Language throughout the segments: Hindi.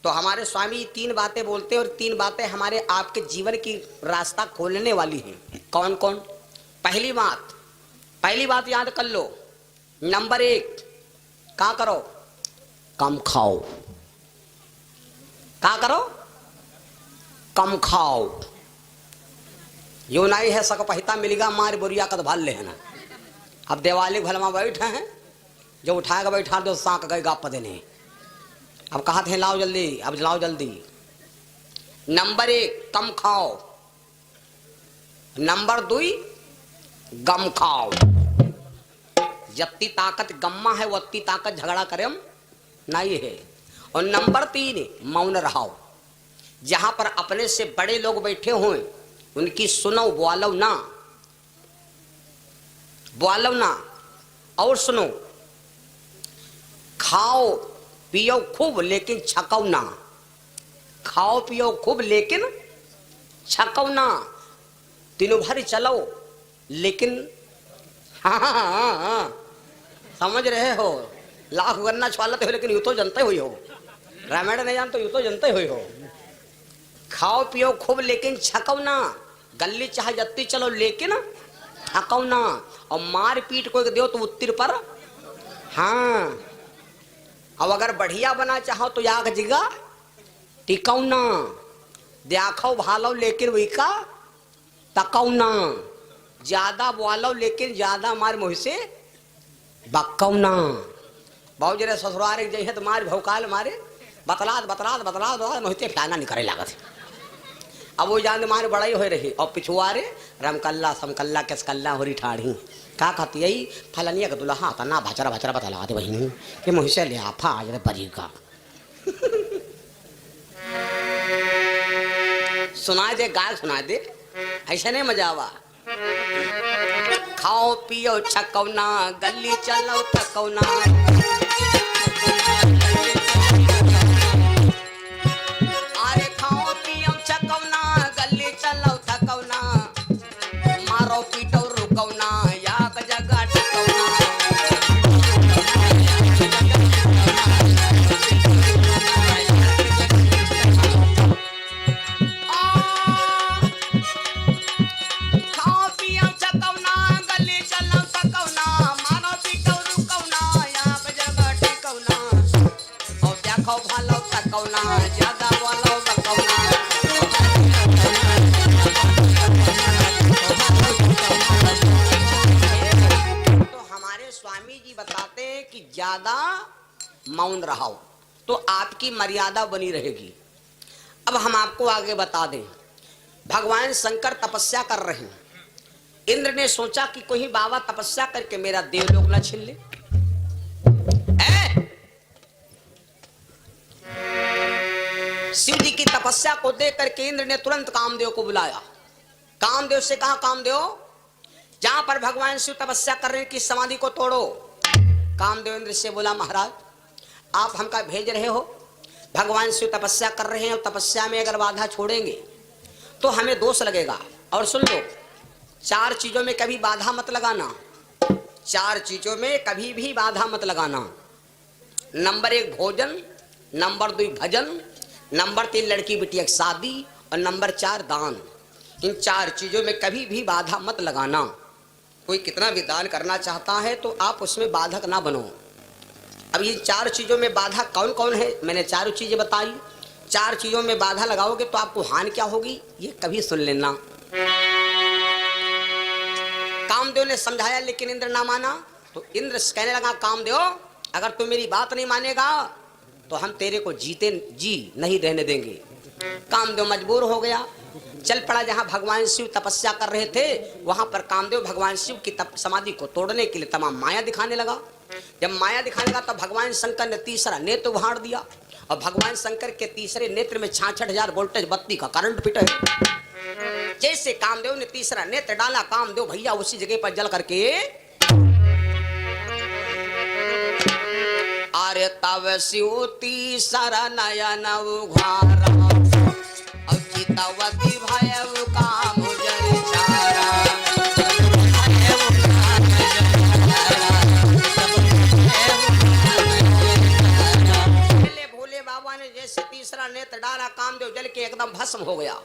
तो हमारे स्वामी तीन बातें बोलते हैं और तीन बातें हमारे आपके जीवन की रास्ता खोलने वाली हैं। कौन कौन? पहली बात याद कर लो। नंबर 1, क्या करो? कम खाओ। क्या करो? कम खाओ। यो नहीं है सक पहिता मिलेगा मार बोरिया का भाल लेना। अब दिवाली भलमा बैठे हैं, जो उठाएगा बैठा दो सांक गए गाप देने। अब कहा थे लाओ जल्दी, अब लाओ जल्दी। नंबर 1 कम खाओ। नंबर 2 गम खाओ। जत्ती ताकत गम्मा है वत्ती ताकत झगड़ा करे नहीं है। और नंबर 3 मौन रहो। जहां पर अपने से बड़े लोग बैठे हुए उनकी सुनो, बोलो ना। और सुनो, खाओ पियो खूब लेकिन छकाओ ना। खाओ पियो खूब लेकिन छकाओ ना। तीनों भर चलो लेकिन हाँ, समझ रहे हो? लाख गन्ना छवालते हो लेकिन यूं तो जनते हुई हो। रामायण नहीं जानते यूं तो जनते हुई हो। खाओ पियो खूब लेकिन छकाओ ना। गली चाहे जत्ती चलो लेकिन थकाओ ना। और मार पीट कोई दो तो उत्तिर पर हाँ। अब अगर बढ़िया बना चाहो तो याग जिगा टिकाऊ ना। देखो भालो लेकिन वही का तकाऊ ना। ज्यादा बोलो लेकिन ज्यादा मार मुँह से बक्काऊ ना। बहुत जरा ससुराल जैसे तो मार भौकाल मारे बतलाद मोहते फैना निकले लागत। अब वो जान मारे बड़ाई हो रही और पिछुआरे रमकल्ला समकल्ला केसकल्ला होरी ठाढ़ी का कहती यही फलनिया का दुल्हा तना भचरा बतला दे बहनी कि मुझसे लिहाफा आ जाए बरी का। सुना दे गाय सुना दे, ऐसा नहीं मजा आवा। खाओ पियो छकौना गली चलो थकौना। अरे खाओ पियो छकौना गली चलो थकौना। मारो पीटो रुकौना याक जगह टिकौना। ज्यादा मौन रहो तो आपकी मर्यादा बनी रहेगी। अब हम आपको आगे बता दें, भगवान शंकर तपस्या कर रहे हैं। इंद्र ने सोचा कि कोई बाबा तपस्या करके मेरा देवलोक न छीन ले। शिव जी की तपस्या को देख करके इंद्र ने तुरंत कामदेव को बुलाया। कामदेव से कहा, कामदेव जहां पर भगवान शिव तपस्या कर रहे हैं कि समाधि को तोड़ो। कामदेव इंद्र से बोला, महाराज आप हमका भेज रहे हो, भगवान शिव तपस्या कर रहे हैं और तपस्या में अगर बाधा छोड़ेंगे तो हमें दोष लगेगा। और सुन लो, 4 चीजों में कभी बाधा मत लगाना। 4 चीजों में कभी भी बाधा मत लगाना। नंबर 1 भोजन, नंबर 2 भजन, नंबर 3 लड़की बिटिया की शादी और नंबर 4 दान। इन 4 चीजों में कभी भी बाधा मत लगाना। कोई कितना भी दान करना चाहता है तो आप उसमें बाधक ना बनो। अब ये 4 चीजों में बाधा कौन कौन है, मैंने 4 चीजें बताई। 4 चीजों में बाधा लगाओगे तो आपको हानि क्या होगी ये कभी सुन लेना। कामदेव ने समझाया लेकिन इंद्र ना माना। तो इंद्र कहने लगा, कामदेव अगर तू मेरी बात नहीं मानेगा तो हम तेरे को जीते जी नहीं रहने देंगे। कामदेव मजबूर हो गया, चल पड़ा जहां भगवान शिव तपस्या कर रहे थे। वहां पर कामदेव भगवान शिव की समाधि को तोड़ने के लिए तमाम माया दिखाने लगा। जब माया दिखाने लगा तब भगवान शंकर ने तीसरा नेत्र उभार दिया और भगवान शंकर के तीसरे नेत्र में 66,000 वोल्टेज बत्ती का करंट पिटा है। जैसे कामदेव ने तीसरा नेत्र डाला, कामदेव भैया उसी जगह पर जल करके अरे तव शिव तीसरा नयन उघारा और चितवती भयव काम जर चारा। भोले बाबा ने जैसे तीसरा नेत्र डाला, कामदेव जल के एकदम भस्म हो गया।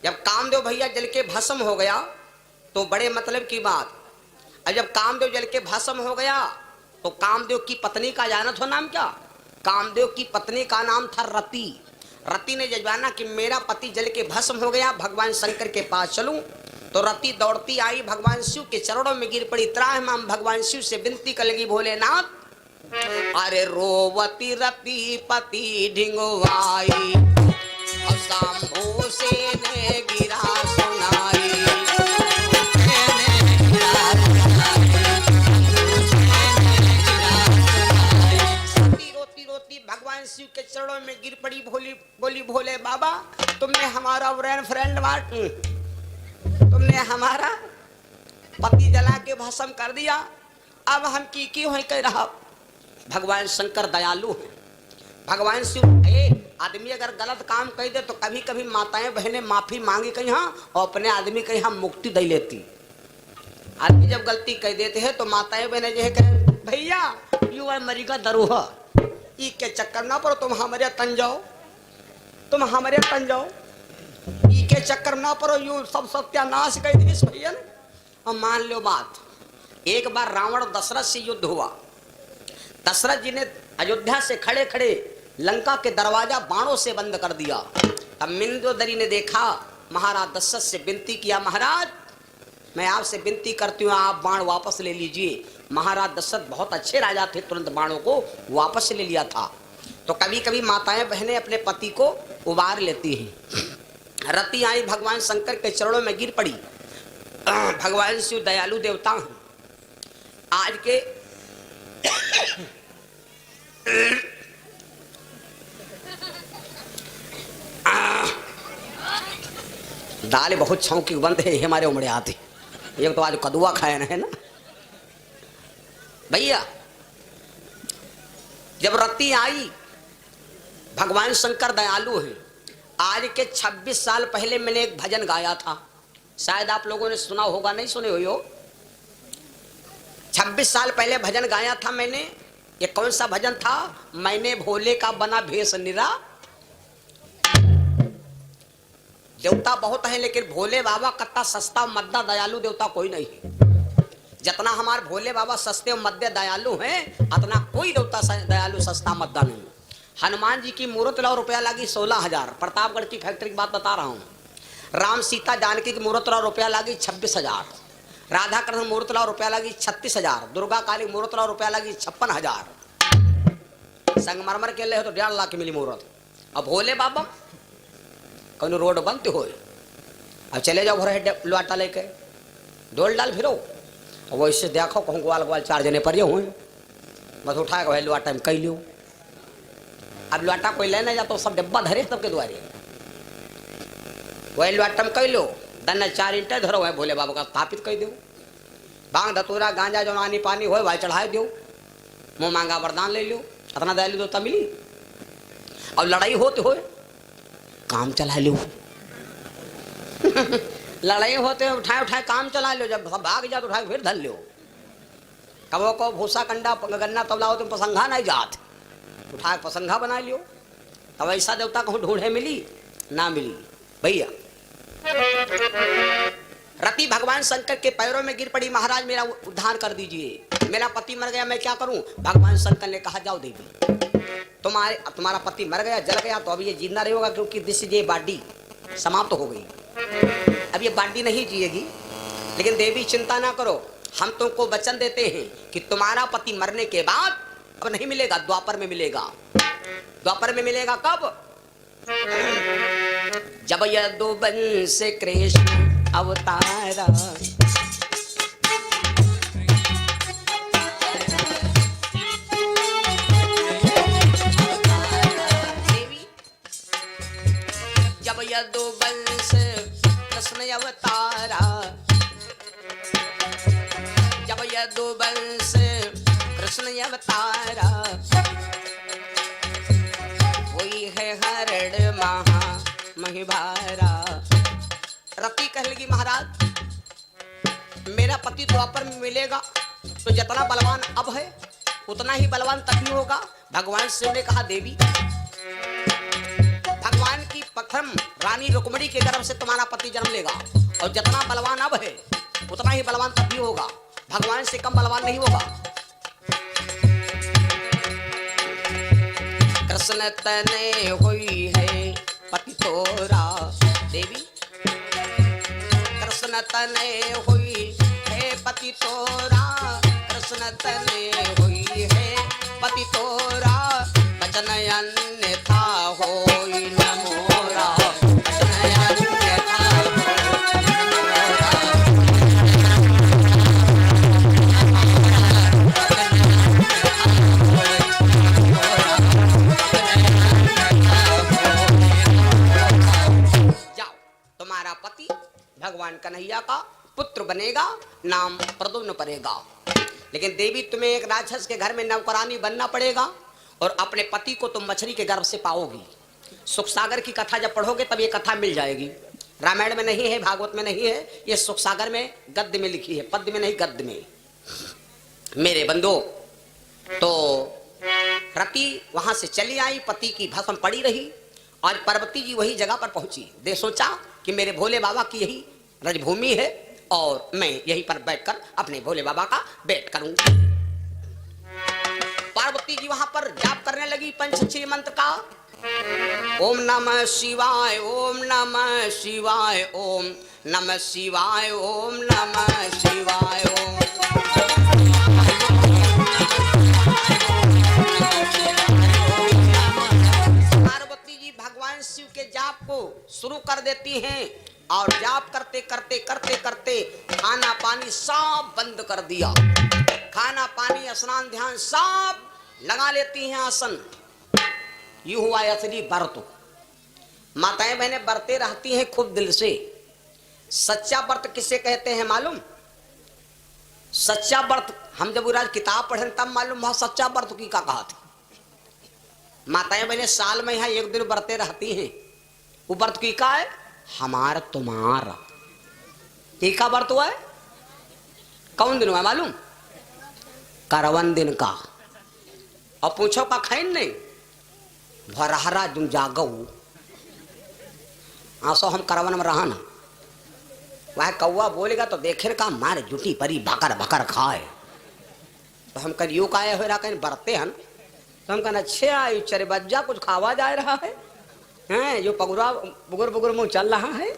जब कामदेव भैया जल के भस्म हो गया तो बड़े मतलब की बात, और जब कामदेव जल के भस्म हो गया तो कामदेव की पत्नी का जानत हो नाम क्या? कामदेव की पत्नी का नाम था रति। रति ने जजवाना कि मेरा पति जल के भस्म हो गया, भगवान शंकर के पास चलूं। तो रति दौड़ती आई, भगवान शिव के चरणों में गिर पड़ी, त्राहिमाम भगवान शिव से विनती कर लगी, भोलेनाथ अरे रोवती रति पति ढिंगवाई, और शंभू से ने गिरा सुनाई। रोती रोती भगवान शिव के चरणों में गिर पड़ी, बोली भोले बाबा तुमने हमारा फ्रेंड बांट, तुमने हमारा पति जला के भस्म कर दिया, अब हम की हो कह रहा। भगवान शंकर दयालु हैं। भगवान शिव आदमी अगर गलत काम कह दे तो कभी कभी माताएं बहनें माफी मांगी कहीं और अपने आदमी कहीं हम मुक्ति दे लेती। आदमी जब गलती कह देते हैं तो माताएं बहनें जो है कहें भैया यू आर मरीगा दरूहा, ई के चक्कर ना पड़ो, तुम हमारे तन जाओ, तुम हमारे तन जाओ, ई के चक्कर ना पड़ो, यू सब सत्यानाश कह दी इस भैया ने। और मान लो बात, एक बार रावण दशरथ से युद्ध हुआ। दशरथ जी ने अयोध्या से खड़े खड़े लंका के दरवाजा बाणों से बंद कर दिया। अब मिंदोदरी ने देखा, महाराज दशरथ से विनती किया, महाराज मैं आपसे विनती करती हूँ आप बाण वापस ले लीजिए। महाराज दशरथ बहुत अच्छे राजा थे, तुरंत बाणों को वापस ले लिया था। तो कभी कभी माताएं बहनें अपने पति को उबार लेती हैं। रति आई, भगवान शंकर के चरणों में गिर पड़ी। भगवान शिव दयालु देवता हैं। आज के दाल बहुत छौकी बनते है हमारे उमड़े आते, एक तो आज कदुआ खाए है ना भैया। जब रति आई, भगवान शंकर दयालु हैं। आज के 26 साल पहले मैंने एक भजन गाया था, शायद आप लोगों ने सुना होगा, नहीं सुने हो। 26 साल पहले भजन गाया था मैंने। ये कौन सा भजन था? मैंने भोले का बना भेष निरा। देवता बहुत है लेकिन भोले बाबा कत्ता सस्ता मद्दा दयालु देवता कोई नहीं है। जितना हमारे भोले बाबा सस्ते और मध्य दयालु हैं, उतना कोई देवता दयालु सस्ता मद्दा नहीं। हनुमान जी की मूर्त लाओ, रुपया लगी 16,000, प्रतापगढ़ की फैक्ट्री की बात बता रहा हूँ। राम सीता जानकी की मूर्त लाओ, रुपया लगी 26,000। राधा कृष्ण मूर्त लाओ, रुपया लगी 36,000। दुर्गा काली मूर्त लाओ, रुपया लगी 56,000। संगमरमर के ले हो तो 1.5 लाख की मिली मूर्त। अब भोले बाबा कहीं रोड बनते हो, अब चले जाओ घर लुआटा लेके डोल डाल फिरो, और वैसे देखो कहूँ ग्वाल ग्वाल 4 जने पर हुए, बस उठाए वही लुआटा में कह लियो। अब लुआटा कोई लेना जा तो सब डब्बा धरे सबके द्वारे, वही लुआटा में कह लो, दन्ना 4 ईंटें धरो है भोले बाबा का स्थापित कर दो। भांग धतूरा गांजा जो नानी पानी हो भाई चढ़ाए दो, मुँह मांगा वरदान ले लो, इतना दयालु देवता मिली। अब लड़ाई होते हो काम चला लो लड़ाई होते उठाए उठाए काम चला लो, जब भाग जा तो उठाए फिर धर लो। कबो को भूसा कंडा गन्ना तबला हो तुम पसंगा नहीं जात, उठाए पसंगा बना लियो। तब ऐसा देवता कहूँ ढूंढे मिली ना मिली भैया। रति भगवान शंकर के पैरों में गिर पड़ी, महाराज मेरा उद्धार कर दीजिए, मेरा पति मर गया, मैं क्या करूं। भगवान शंकर ने कहा जाओ देवी, तुम्हारा पति मर गया, जल गया, तो अब ये जिंदा नहीं होगा, क्योंकि दिस ये बॉडी समाप्त हो गई, अब ये बॉडी नहीं जिएगी। लेकिन देवी चिंता ना करो, हम तुमको वचन देते हैं कि तुम्हारा पति मरने के बाद अब नहीं मिलेगा, द्वापर में मिलेगा। द्वापर में मिलेगा कब? जब यदुवंश कृष्ण अवतारा, जब यदुवंश कृष्ण अवतारा, जब यदुवंश कृष्ण अवतारा, वही है हरण महा महिभारा। रति कह लगी महाराज मेरा पति द्वापर में मिलेगा तो जितना बलवान अब है उतना ही बलवान तभी होगा। भगवान शिव ने कहा देवी प्रथम रानी रुक्मिणी के गर्भ से तुम्हारा पति जन्म लेगा, और जितना बलवान अब है उतना ही बलवान तब भी होगा, भगवान से कम बलवान नहीं होगा। कृष्ण तने हुई है पति तोरा देवी, कृष्ण तने हुई है पति तोरा, कृष्ण तने हुई है पति तोरा, वचन अन्यथा होई न मोरा, वचन अन्यथा तुम्हारा पति भगवान कन्हैया का पुत्र बनेगा, नाम प्रद्युम्न पड़ेगा। लेकिन देवी तुम्हें एक राक्षस के घर में नौकरानी बनना पड़ेगा, और अपने पति को तुम मछली के गर्भ से पाओगी। सुख सागर की कथा जब पढ़ोगे तब ये कथा मिल जाएगी। रामायण में नहीं है, भागवत में नहीं है, ये सुख सागर में गद्य में लिखी है, पद्य में नहीं गद्य में। मेरे बंधु, तो रति वहां से चली आई, पति की भस्म पड़ी रही, और पार्वती जी वही जगह पर पहुंची। दे सोचा कि मेरे भोले बाबा की यही रजभूमि है, और मैं यहीं पर बैठकर अपने भोले बाबा का बैठ करूंगी। पार्वती जी वहां पर जाप करने लगी पंचक्षरी मंत्र का। ओम नमः शिवाय, ओम नमः शिवाय, ओम नमः शिवाय, ओम नमः शिवाय, ओम। पार्वती जी भगवान शिव के जाप को शुरू कर देती हैं, और जाप करते करते करते करते खाना पानी सब बंद कर दिया। खाना पानी स्नान ध्यान सब लगा लेती हैं आसन। यू हुआ असली व्रत। माताएं बहनें बरते रहती हैं खूब दिल से। सच्चा व्रत किसे कहते हैं मालूम? सच्चा व्रत हम जब आज किताब पढ़े तब मालूम हुआ सच्चा व्रत की का कहा थी। माताएं बहनें साल में यहाँ एक दिन बरते रहती हैं। वो व्रत की का है? हमारा तुम्हारा। एक का व्रत हुआ है? कौन दिन हुआ मालूम? करवन दिन का। और पूछो का खैन नहीं भरहरा तुम जागो आसो हम करवन में रहा ना। वह कौआ बोलेगा तो देखे का मारे जुटी परी भकर भकर खाए। तो हम कल यू काये हो रहा कहीं बरते हैं, तो हम कहना अच्छे आई चरे बज्जा कुछ खावा जा रहा है, हैं जो पगुरा बुगुर बुगुर मुँह चल रहा है,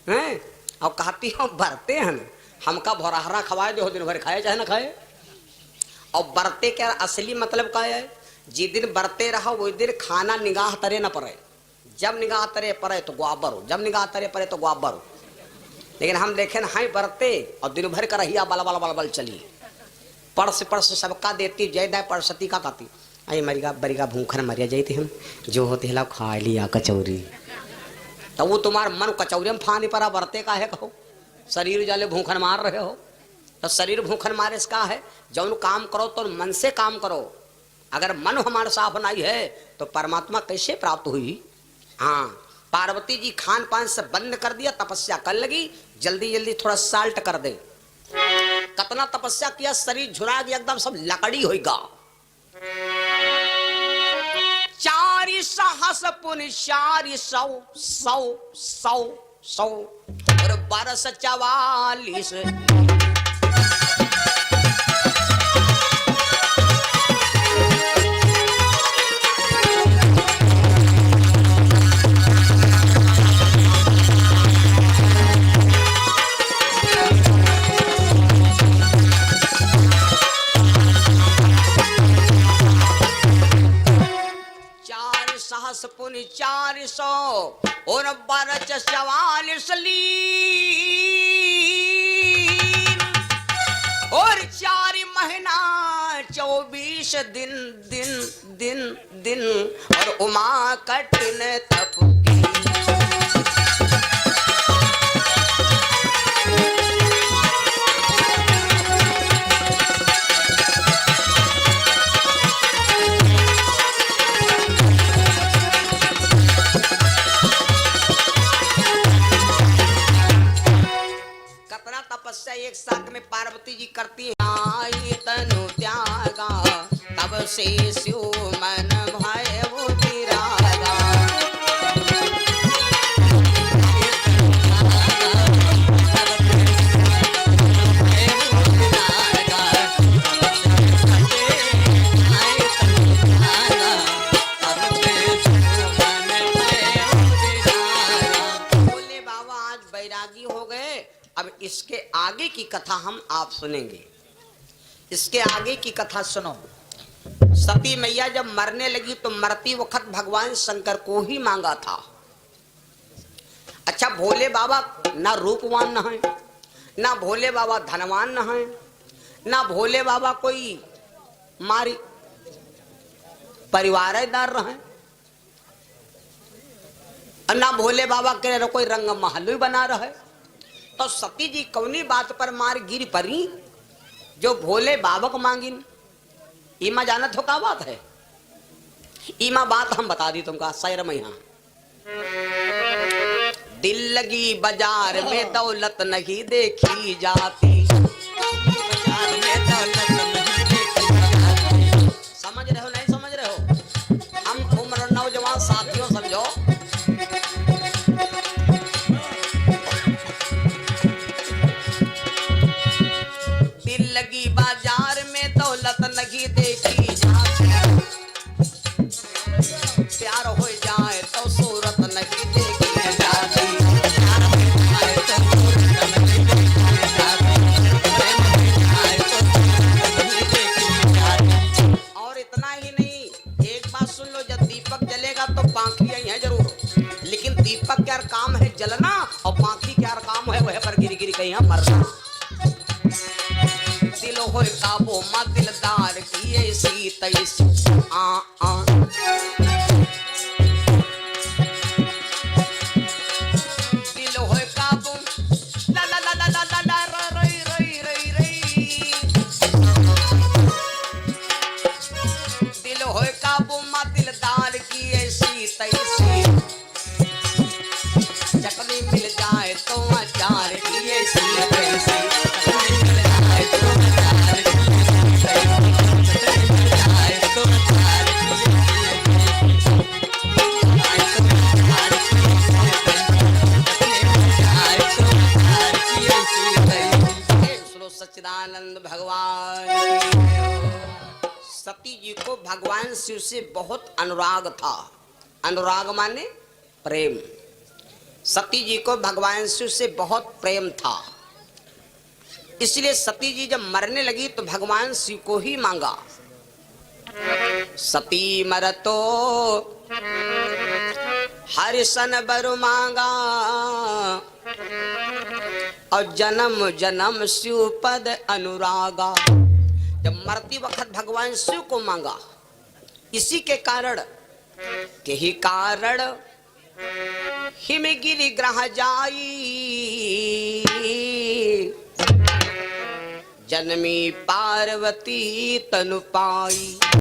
हैं और कहती हो बरते हैं हमका भरहरा खवाए दो दिन भर खाए चाहे ना खाए। और बरते क्या असली मतलब क्या है? जिस दिन बरते रहो वही दिन खाना निगाह तरे न पड़े। जब निगाह तरे पड़े तो ग्वाबर हो, जब निगाह तरे पड़े तो ग्वाबर हो। लेकिन हम देखें हाई बरते और दिन भर का रहिया बल बल बल बल चली परस परस सबका देती जय दय परसती का कहती आई मरिगा बरिगा भूखन मरिया जाती हम जो होते हिला खा लिया कचौरी। तो वो तुम्हार मन कचौरी में फानी पड़ा बरते का है कहो शरीर जाले भूखन मार रहे हो। तो शरीर भूखन मारे इसका है जौन काम करो तो मन से काम करो। अगर मन हमारा साफ नहीं है तो परमात्मा कैसे प्राप्त हुई? हाँ, पार्वती जी खान पान से बंद कर दिया, तपस्या कर लगी, जल्दी जल्दी थोड़ा साल्ट कर दे। कितना तपस्या किया, शरीर झुरा गया एकदम सब लकड़ी होगा। चारि सहस पुन चारि सौ सौ सौ सौ और 1244 सहस पुनि 400 और 1244 लीन और 4 महीना 24 दिन दिन दिन दिन और उमा कठिन तप की। तपस्या एक साथ में पार्वती जी करती है। आई तनु त्यागा तब से शिव मन भय वो तिरागा। आगे की कथा हम आप सुनेंगे। इसके आगे की कथा सुनो। सती मैया जब मरने लगी तो मरती वक्त भगवान शंकर को ही मांगा था। अच्छा, भोले बाबा ना रूपवान न है, ना भोले बाबा धनवान न है, ना भोले बाबा कोई मारी परिवारदार रहे, ना भोले बाबा के कोई रंग महल बना रहे। तो सती जी कौनी बात पर मार गिर परी जो भोले बाबा को मांगिन। ईमा जानत हो का बात है? ईमा बात हम बता दी तुमका शहर में। यहाँ दिल लगी बाजार में दौलत नहीं देखी जाती, बाजार में दौलत नहीं देखी जाती। समझ रहे हो नहीं समझ रहे हो? हम उम्र नौजवान साथियों समझो। दिल लगी बाजार में दौलत नहीं देखी जाती, प्यार हो जाए तो सूरत नहीं देखी जाती, प्यार हो जाए तो सूरत नहीं देखी जाती। और इतना ही नहीं, एक बात सुन लो, जब दीपक जलेगा तो पांखी आई है जरूर, लेकिन दीपक क्या काम है जलना और पांखी क्या काम है वह पर गिरी गिरी कहीं मरना। दिल हो काबू मा दिलदार की ऐसी तैसी दिल हो काबू ला ला ला ला ला ला ला रई रई रई रई। दिल हो काबू मा दिलदार की ऐसी तैसी, चकनी मिल जाए तो अचार की ऐसी तैसी, सच्चिदानंद भगवान। सती जी को भगवान शिव से बहुत अनुराग था। अनुराग माने प्रेम। सती जी को भगवान शिव से बहुत प्रेम था, इसलिए सती जी जब मरने लगी तो भगवान शिव को ही मांगा। सती मरतो हरिशन बर मांगा और जन्म जन्म शिव पद अनुरागा। जब मरती वक्त भगवान शिव को मांगा, इसी के कारण के ही कारण हिमगिरि ग्रह जाई, जन्मी पार्वती तनु पाई।